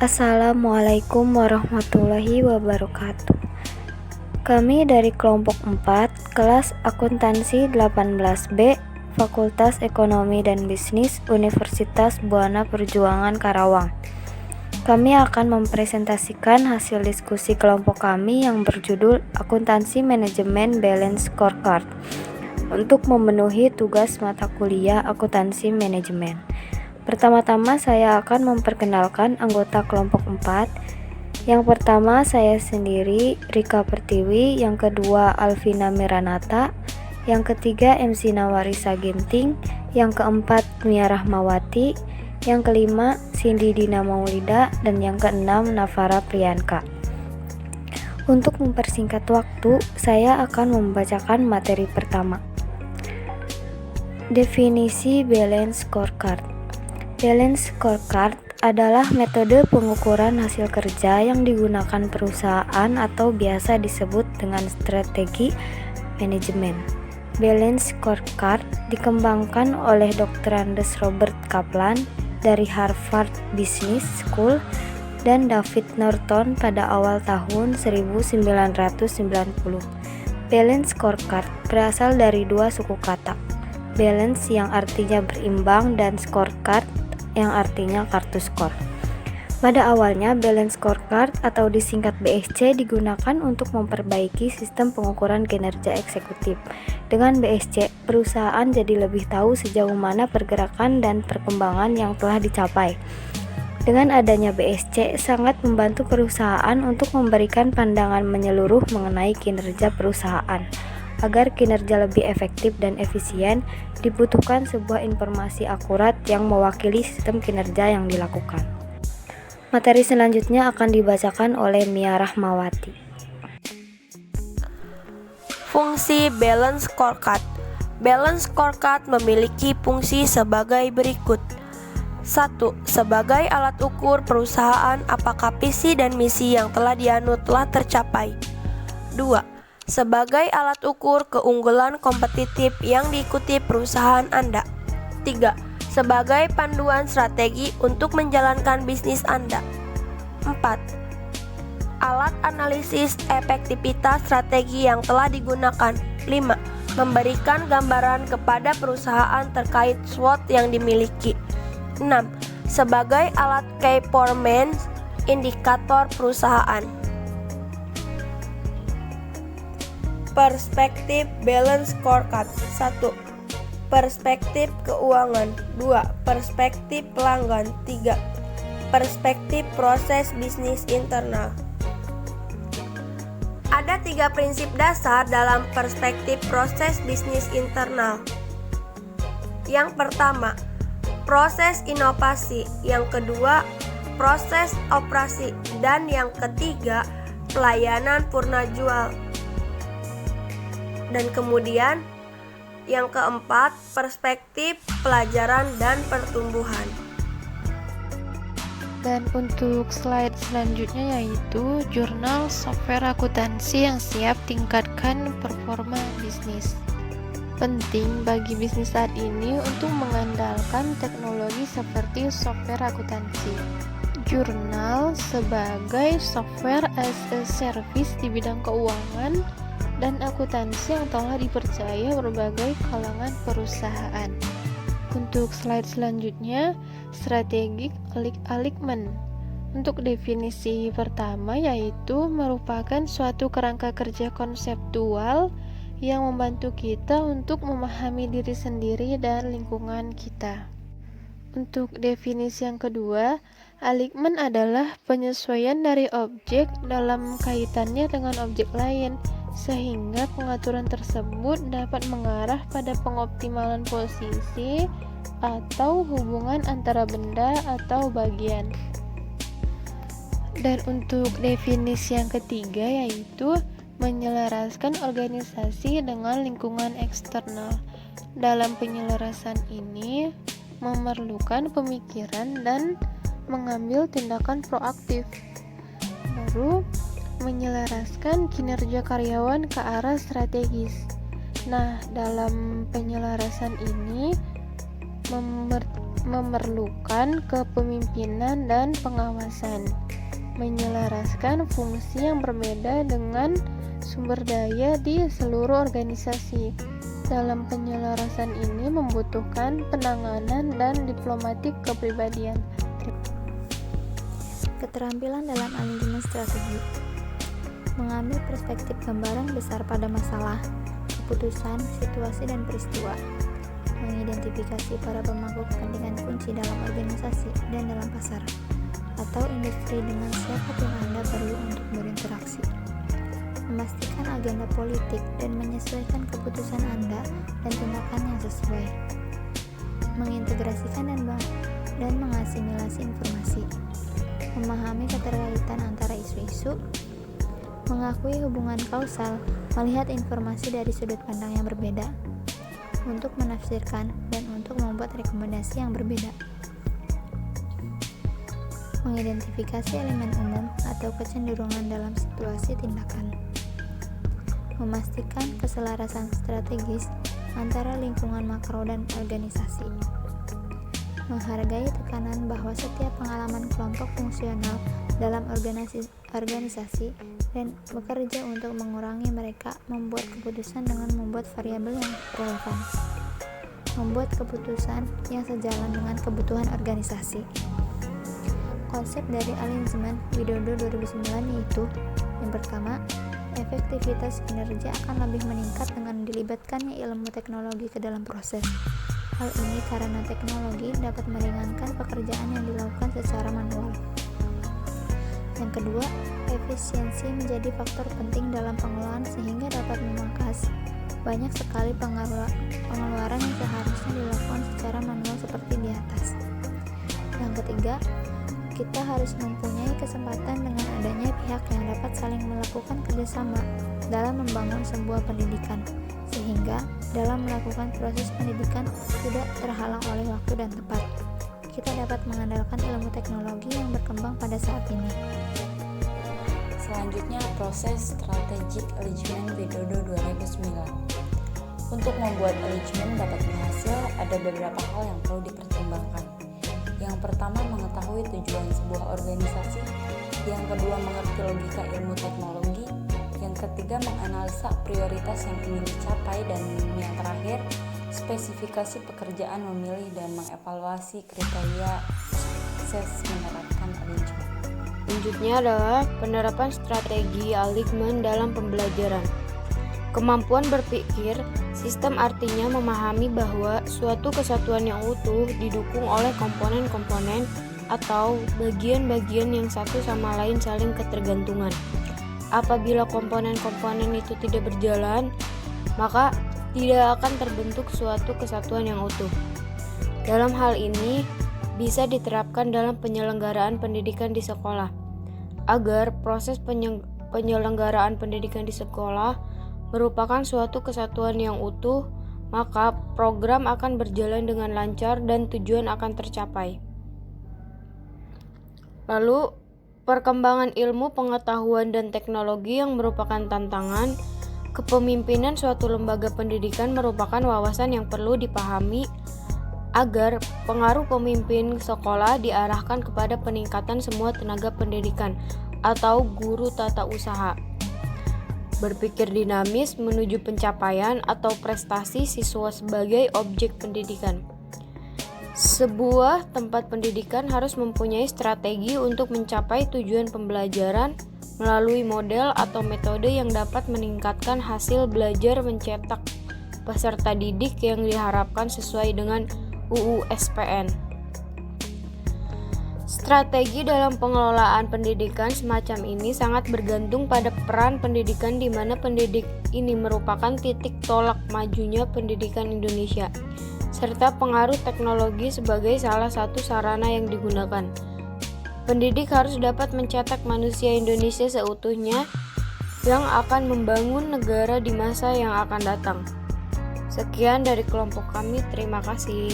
Assalamualaikum warahmatullahi wabarakatuh. Kami dari kelompok 4, kelas akuntansi 18B, Fakultas Ekonomi dan Bisnis, Universitas Buana Perjuangan Karawang. Kami akan mempresentasikan hasil diskusi kelompok kami yang berjudul Akuntansi Manajemen Balance Scorecard untuk memenuhi tugas mata kuliah akuntansi manajemen. Pertama-tama saya akan memperkenalkan anggota kelompok 4. Yang pertama saya sendiri, Rika Pertiwi. Yang kedua, Alvina Miranata. Yang ketiga, MC Nawarisa Ginting. Yang keempat, Mia Rahmawati. Yang kelima, Cindy Dina Maulida. Dan yang keenam, Navara Priyanka. Untuk mempersingkat waktu, saya akan membacakan materi pertama. Definisi Balance Scorecard. Balance Scorecard adalah metode pengukuran hasil kerja yang digunakan perusahaan atau biasa disebut dengan strategi manajemen. Balance Scorecard dikembangkan oleh Dr. Andes Robert Kaplan dari Harvard Business School dan David Norton pada awal tahun 1990. Balance Scorecard berasal dari dua suku kata, balance yang artinya berimbang dan scorecard yang artinya kartu skor. Pada awalnya, Balance Scorecard atau disingkat BSC digunakan untuk memperbaiki sistem pengukuran kinerja eksekutif. Dengan BSC, perusahaan jadi lebih tahu sejauh mana pergerakan dan perkembangan yang telah dicapai. Dengan adanya BSC, sangat membantu perusahaan untuk memberikan pandangan menyeluruh mengenai kinerja perusahaan. Agar kinerja lebih efektif dan efisien, dibutuhkan sebuah informasi akurat yang mewakili sistem kinerja yang dilakukan. Materi selanjutnya akan dibacakan oleh Mia Rahmawati. Fungsi Balance Scorecard. Balance Scorecard memiliki fungsi sebagai berikut. 1. Sebagai alat ukur perusahaan apakah visi dan misi yang telah dianut telah tercapai. 2. Sebagai alat ukur keunggulan kompetitif yang diikuti perusahaan Anda. 3. Sebagai panduan strategi untuk menjalankan bisnis Anda. 4. Alat analisis efektivitas strategi yang telah digunakan. 5. Memberikan gambaran kepada perusahaan terkait SWOT yang dimiliki. 6. Sebagai alat key performance indikator perusahaan. Perspektif Balance Scorecard. 1. Perspektif keuangan. 2. Perspektif pelanggan. 3. Perspektif proses bisnis internal. Ada 3 prinsip dasar dalam perspektif proses bisnis internal. Yang pertama, proses inovasi. Yang kedua, proses operasi. Dan yang ketiga, pelayanan purna jual. Dan kemudian yang keempat, perspektif pelajaran dan pertumbuhan. Dan untuk slide selanjutnya yaitu jurnal software akuntansi yang siap tingkatkan performa bisnis. Penting bagi bisnis saat ini untuk mengandalkan teknologi seperti software akuntansi. Jurnal sebagai software as a service di bidang keuangan dan akuntansi yang telah dipercaya berbagai kalangan perusahaan. Untuk slide selanjutnya, strategi alignment. Untuk definisi pertama yaitu merupakan suatu kerangka kerja konseptual yang membantu kita untuk memahami diri sendiri dan lingkungan kita. Untuk definisi yang kedua, alignment adalah penyesuaian dari objek dalam kaitannya dengan objek lain, sehingga pengaturan tersebut dapat mengarah pada pengoptimalan posisi atau hubungan antara benda atau bagian. Dan untuk definisi yang ketiga yaitu menyelaraskan organisasi dengan lingkungan eksternal. Dalam penyelarasan ini memerlukan pemikiran dan mengambil tindakan proaktif. Baru menyelaraskan kinerja karyawan ke arah strategis. Nah, dalam penyelarasan ini memerlukan kepemimpinan dan pengawasan, menyelaraskan fungsi yang berbeda dengan sumber daya di seluruh organisasi. Dalam penyelarasan ini membutuhkan penanganan dan diplomatik kepribadian. Keterampilan dalam manajemen strategi. Mengambil perspektif gambaran besar pada masalah, keputusan, situasi, dan peristiwa. Mengidentifikasi para pemangku kepentingan kunci dalam organisasi dan dalam pasar atau industri dengan siapa yang Anda perlu untuk berinteraksi. Memastikan agenda politik dan menyesuaikan keputusan Anda dan tindakan yang sesuai. Mengintegrasikan dan mengasimilasi informasi. Memahami keterkaitan antara isu-isu. Mengakui hubungan kausal, melihat informasi dari sudut pandang yang berbeda. Untuk menafsirkan dan untuk membuat rekomendasi yang berbeda. Mengidentifikasi elemen umum atau kecenderungan dalam situasi tindakan. Memastikan keselarasan strategis antara lingkungan makro dan organisasi. Menghargai tekanan bahwa setiap pengalaman kelompok fungsional dalam organisasi dan bekerja untuk mengurangi mereka membuat keputusan dengan membuat variabel yang relevan. Membuat keputusan yang sejalan dengan kebutuhan organisasi. Konsep dari Alignment Widodo 2009 yaitu: yang pertama, efektivitas kinerja akan lebih meningkat dengan dilibatkannya ilmu teknologi ke dalam proses. Hal ini karena teknologi dapat meringankan pekerjaan yang dilakukan secara manual. Yang kedua, efisiensi menjadi faktor penting dalam pengelolaan sehingga dapat memangkas banyak sekali pengeluaran yang seharusnya dilakukan secara manual seperti di atas. Yang ketiga, kita harus mempunyai kesempatan dengan adanya pihak yang dapat saling melakukan kerjasama dalam membangun sebuah pendidikan, sehingga dalam melakukan proses pendidikan tidak terhalang oleh waktu dan tempat. Kita dapat mengandalkan ilmu teknologi yang berkembang pada saat ini. Selanjutnya, proses strategic alignment Widodo 2009. Untuk membuat alignment dapat berhasil, ada beberapa hal yang perlu dipertimbangkan. Yang pertama, mengetahui tujuan sebuah organisasi. Yang kedua, mengerti logika ilmu teknologi. Yang ketiga, menganalisa prioritas yang ingin dicapai. Dan yang terakhir, spesifikasi pekerjaan, memilih dan mengevaluasi kriteria sukses menerapkan alignment. Selanjutnya adalah penerapan strategi alignment dalam pembelajaran. Kemampuan berpikir sistem artinya memahami bahwa suatu kesatuan yang utuh didukung oleh komponen-komponen atau bagian-bagian yang satu sama lain saling ketergantungan. Apabila komponen-komponen itu tidak berjalan, maka tidak akan terbentuk suatu kesatuan yang utuh. Dalam hal ini, bisa diterapkan dalam penyelenggaraan pendidikan di sekolah. Agar proses penyelenggaraan pendidikan di sekolah merupakan suatu kesatuan yang utuh, maka program akan berjalan dengan lancar dan tujuan akan tercapai. Lalu, perkembangan ilmu, pengetahuan, dan teknologi yang merupakan tantangan. Kepemimpinan suatu lembaga pendidikan merupakan wawasan yang perlu dipahami agar pengaruh pemimpin sekolah diarahkan kepada peningkatan semua tenaga pendidikan atau guru tata usaha. Berpikir dinamis menuju pencapaian atau prestasi siswa sebagai objek pendidikan. Sebuah tempat pendidikan harus mempunyai strategi untuk mencapai tujuan pembelajaran melalui model atau metode yang dapat meningkatkan hasil belajar, mencetak peserta didik yang diharapkan sesuai dengan UU SPN. Strategi dalam pengelolaan pendidikan semacam ini sangat bergantung pada peran pendidikan di mana pendidik ini merupakan titik tolak majunya pendidikan Indonesia, serta pengaruh teknologi sebagai salah satu sarana yang digunakan. Pendidik harus dapat mencetak manusia Indonesia seutuhnya yang akan membangun negara di masa yang akan datang. Sekian dari kelompok kami, terima kasih.